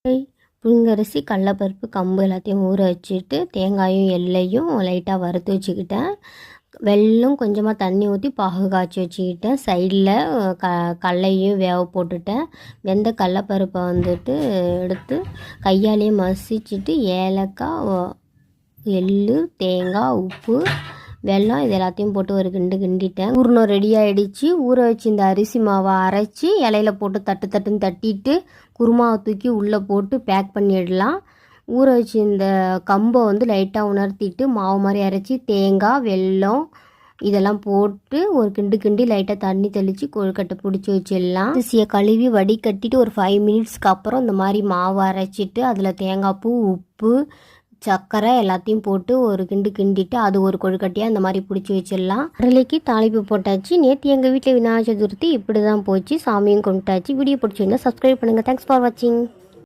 புழுங்கரிசி, கடலப்பருப்பு, கம்பு எல்லாத்தையும் ஊற வச்சுட்டு தேங்காயும் எள்ளையும் லைட்டாக வறுத்து வச்சுக்கிட்டேன். வெல்லம் கொஞ்சமாக தண்ணி ஊற்றி பாகு காய்ச்சி வச்சுக்கிட்டேன். சைடில் கடலையும் வேக போட்டுட்டேன். வெந்த கடலப்பருப்பை எடுத்து கையாலேயே மசிச்சுட்டு ஏலக்காய், எள், தேங்காய், உப்பு, வெல்லம் இது எல்லாத்தையும் போட்டு ஒரு கிண்டிட்டேன். ஊறுனோம் ரெடி ஆகிடுச்சு. ஊற வச்சு இந்த அரிசி மாவை அரைச்சி இலையில போட்டு தட்டுன்னு தட்டிட்டு குருமாவை தூக்கி உள்ளே போட்டு பேக் பண்ணிடலாம். ஊற வச்சு இந்த கம்பை லைட்டாக உணர்த்திட்டு மாவு மாதிரி அரைச்சி தேங்காய், வெல்லம் இதெல்லாம் போட்டு ஒரு கிண்டி லைட்டாக தண்ணி தெளித்து கொழுக்கட்டை பிடிச்சி வச்சிடலாம். அரிசியை கழுவி வடிகட்டிட்டு ஒரு 5 மினிட்ஸ்க்கு அப்புறம் இந்த மாதிரி மாவு அரைச்சிட்டு அதில் தேங்காய் பூ, உப்பு, சர்க்கரை எல்லாத்தையும் போட்டு ஒரு கிண்டிட்டு அது ஒரு கொழுக்கட்டையாக இந்த மாதிரி பிடிச்சி வச்சிடலாம். கடலைக்கு தாளிப்பு போட்டாச்சு. நேற்று எங்கள் வீட்டில் விநாயகர் சதுர்த்தி இப்படி தான் போச்சு. சாமியும் கும்பிட்டாச்சு. வீடியோ பிடிச்சிருந்தா சப்ஸ்கிரைப் பண்ணுங்கள். தேங்க்ஸ் ஃபார் வாட்சிங்.